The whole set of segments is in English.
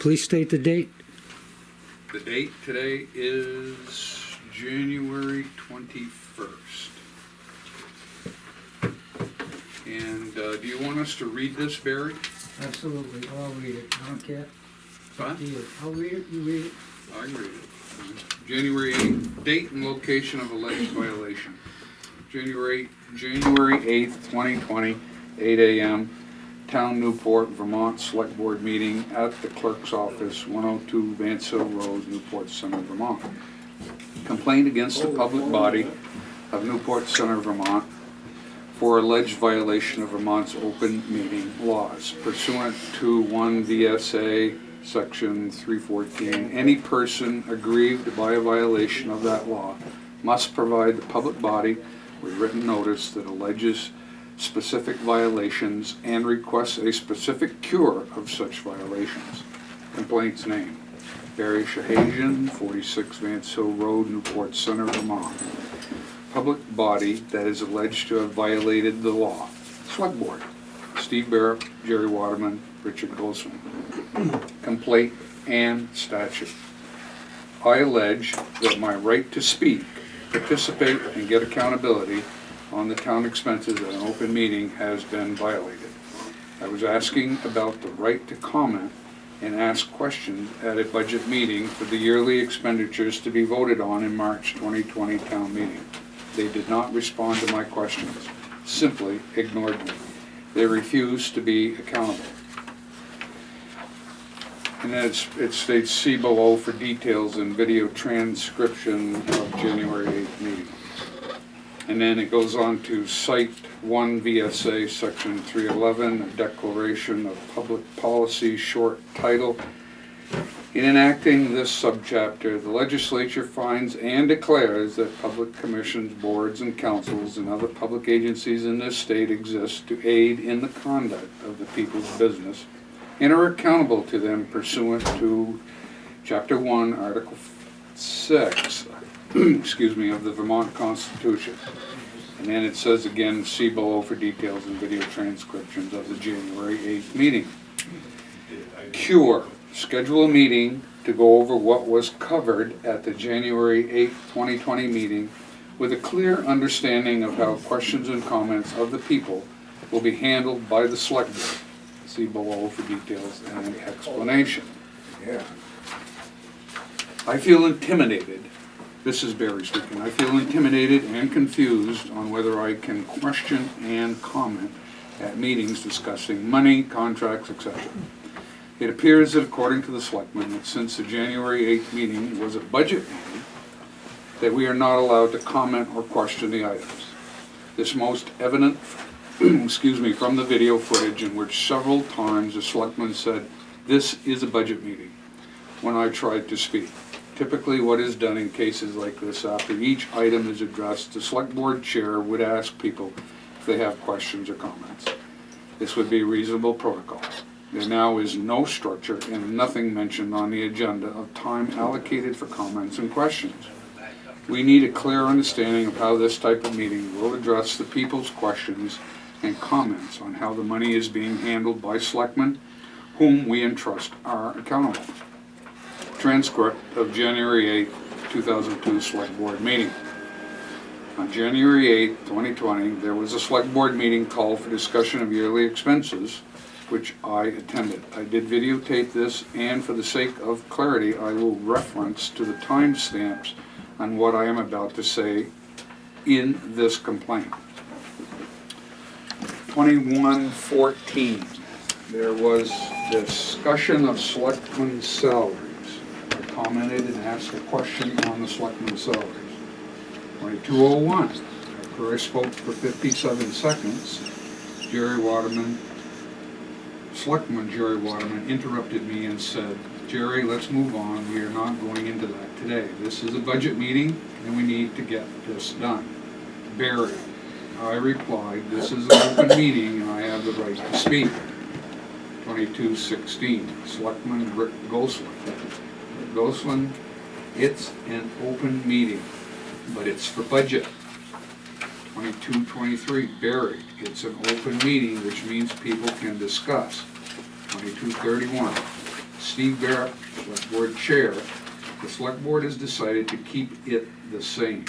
Please state the date. The date today is January 21st. And do you want us to read this, Barry? Absolutely, I'll read it, I don't care. Huh? Up to you. I'll read it, you read it. I can read it. January 8th, date and location of alleged violation. January 8th, 2020, 8 a.m. Town Newport, Vermont Select Board meeting at the clerk's office, 102 Vance Hill Road, Newport Center, Vermont. Complaint against the public body of Newport Center, Vermont for alleged violation of Vermont's open meeting laws. Pursuant to 1 VSA Section 314, any person aggrieved by a violation of that law must provide the public body with written notice that alleges specific violations and requests a specific cure of such violations. Complaint's name: Barry Shahajian, 46 Vance Hill Road, Newport Center, Vermont. Public body that is alleged to have violated the law: Select Board, Steve Barrett, Jerry Waterman, Richard Goldsman. Complaint and statute: I allege that my right to speak, participate, and get accountability on the town expenses at an open meeting has been violated. I was asking about the right to comment and ask questions at a budget meeting for the yearly expenditures to be voted on in March 2020 town meeting. They did not respond to my questions, simply ignored me. They refused to be accountable. And then it states, see below for details and video transcription of January 8th meeting. And then it goes on to cite 1 VSA Section 311, a declaration of public policy, short title. In enacting this subchapter, the legislature finds and declares that public commissions, boards, and councils and other public agencies in this state exist to aid in the conduct of the people's business and are accountable to them pursuant to Chapter 1, Article 6, excuse me, of the Vermont Constitution. And then it says again, see below for details and video transcriptions of the January 8th meeting. Cure: schedule a meeting to go over what was covered at the January 8th, 2020 meeting with a clear understanding of how questions and comments of the people will be handled by the Select Board. See below for details and explanation. Yeah. I feel intimidated. This is Barry speaking. I feel intimidated and confused on whether I can question and comment at meetings discussing money, contracts, etc. It appears that according to the selectmen, that since the January 8th meeting was a budget meeting, that we are not allowed to comment or question the items. This most evident, excuse me, from the video footage in which several times the selectman said, "This is a budget meeting," when I tried to speak. Typically what is done in cases like this, after each item is addressed, the select board chair would ask people if they have questions or comments. This would be reasonable protocol. There now is no structure and nothing mentioned on the agenda of time allocated for comments and questions. We need a clear understanding of how this type of meeting will address the people's questions and comments on how the money is being handled by selectmen, whom we entrust are accountable. Transcript of January 8th, 2002 Select Board meeting. On January 8th, 2020, there was a Select Board meeting called for discussion of yearly expenses, which I attended. I did videotape this, and for the sake of clarity, I will reference to the timestamps on what I am about to say in this complaint. 2114, there was discussion of selectmen's salaries. I commented and asked a question on the selectmen's salaries. 2201, after I spoke for 57 seconds, Selectman Jerry Waterman interrupted me and said, "Jerry, let's move on. We are not going into that today. This is a budget meeting and we need to get this done." Barry, I replied, "This is an open meeting and I have the right to speak." 2216, Selectman Rick Goldsman. Goldsman, it's an open meeting, but it's for budget. 2223, Barry, it's an open meeting, which means people can discuss. 2231, Steve Barrett, Select Board Chair, the Select Board has decided to keep it the same.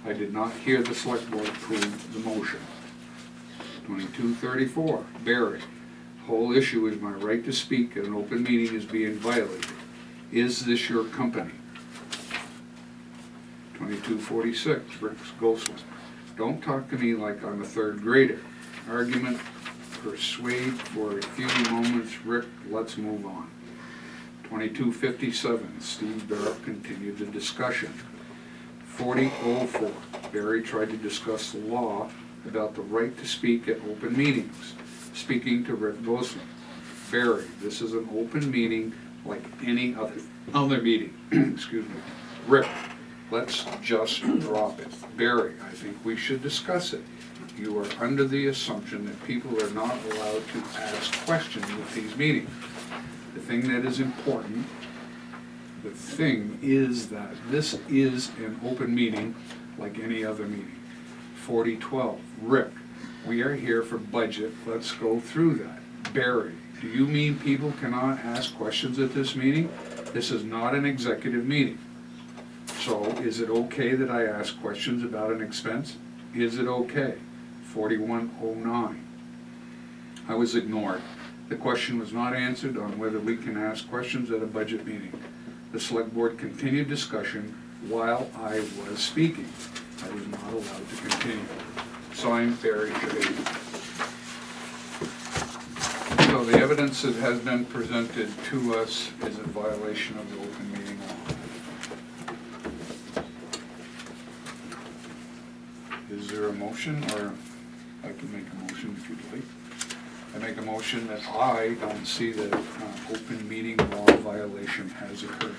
I did not hear the Select Board approve the motion. 2234, Barry. Whole issue is my right to speak at an open meeting is being violated. Is this your company? 2246, Rick Gosselin. Don't talk to me like I'm a third grader. Argument persuade for a few moments. Rick, let's move on. 2257, Steve Barrett continued the discussion. 4004, Barry tried to discuss the law about the right to speak at open meetings, speaking to Rick Gosselin. Barry, this is an open meeting like any other meeting. Excuse me. Rick, let's just drop it. Barry, I think we should discuss it. You are under the assumption that people are not allowed to ask questions at these meetings. The thing that is important, the thing is that this is an open meeting like any other meeting. 4012, Rick, we are here for budget, let's go through that. Barry, do you mean people cannot ask questions at this meeting? This is not an executive meeting. So is it okay that I ask questions about an expense? Is it okay? 4109, I was ignored. The question was not answered on whether we can ask questions at a budget meeting. The Select Board continued discussion while I was speaking. I was not allowed to continue. Signed, Barry Shabbat. So the evidence that has been presented to us is in violation of the open meeting law. Is there a motion, or I can make a motion if you'd like? I make a motion that I don't see that open meeting law violation has occurred.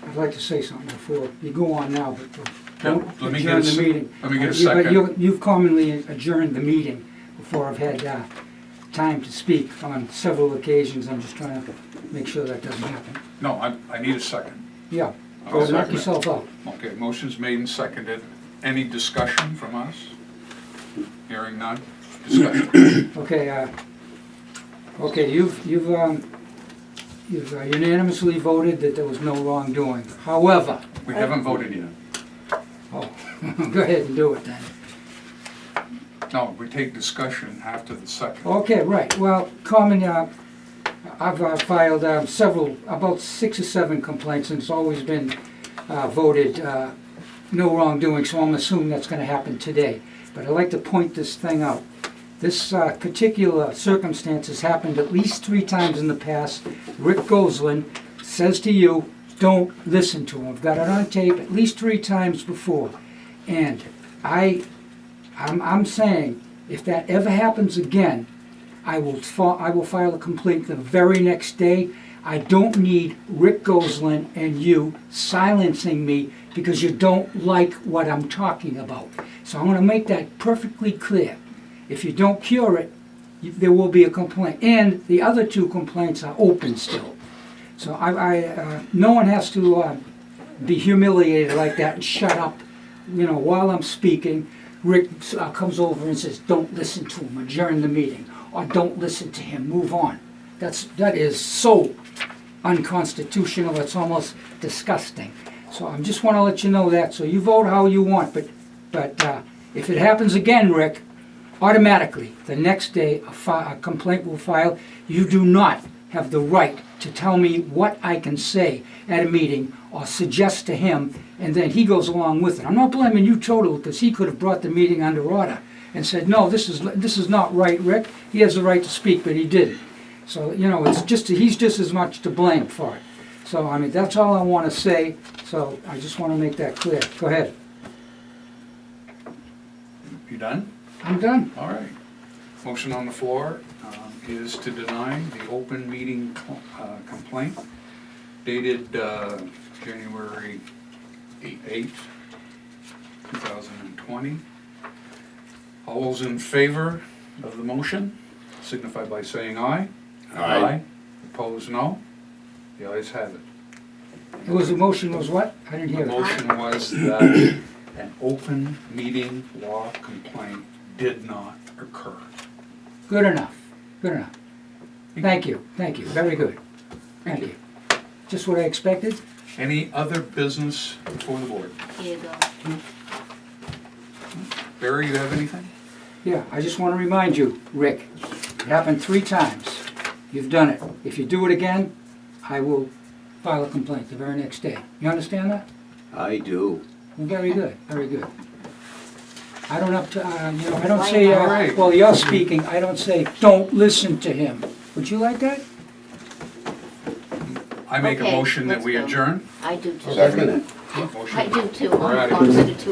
I'd like to say something before you go on now, but don't Let me adjourn get the meeting. Let me get a But second. you've commonly adjourned the meeting before I've had time to speak on several occasions. I'm just trying to make sure that doesn't happen. No, I need a second. Yeah, I'll go knock second it. yourself out. Okay, motion's made and seconded. Any discussion from us? Hearing none. Discussion. Okay, you've unanimously voted that there was no wrongdoing. However, We haven't voted yet. oh, go ahead and do it then. No, we take discussion after the second. Okay, right, well, I've filed about 6 or 7 complaints, and it's always been voted no wrongdoing, so I'm assuming that's gonna happen today. But I'd like to point this thing out. This particular circumstance has happened at least 3 times in the past. Rick Gosselin says to you, don't listen to him. I've got it on tape at least 3 times before. And I'm saying, if that ever happens again, I will file a complaint the very next day. I don't need Rick Gosselin and you silencing me because you don't like what I'm talking about. So I want to make that perfectly clear. If you don't cure it, there will be a complaint. And the other 2 complaints are open still. So no one has to be humiliated like that and shut up. You know, while I'm speaking, Rick comes over and says, don't listen to him, adjourn the meeting. Or don't listen to him, move on. That is so unconstitutional, it's almost disgusting. So I just want to let you know that. So you vote how you want, but if it happens again, Rick, automatically, the next day, a complaint will file. You do not have the right to tell me what I can say at a meeting or suggest to him, and then he goes along with it. I'm not blaming you totally, because he could have brought the meeting under order and said, no, this is not right, Rick. He has the right to speak, but he didn't. So, you know, he's just as much to blame for it. So, I mean, that's all I want to say. So I just want to make that clear. Go ahead. You done? I'm done. All right. Motion on the floor is to deny the open meeting complaint dated January 8th, 2020. All those in favor of the motion signify by saying aye. Aye. Opposed, no. The ayes have it. The motion was what? I didn't The hear it. motion was that an open meeting law complaint did not occur. Good enough. Good enough. Thank you. Very good. Thank you. Just what I expected? Any other business before the board? Here you go. Barry, you have anything? Yeah, I just want to remind you, Rick, it happened 3 times. You've done it. If you do it again, I will file a complaint the very next day. You understand that? I do. Well, very good, very good. I don't have to, I don't say, All right. well, you're speaking, I don't say, don't listen to him. Would you like that? I make a Okay, motion that let's we go. adjourn. I do too. Second it. I Motion. do too, We're outta on here. opposite to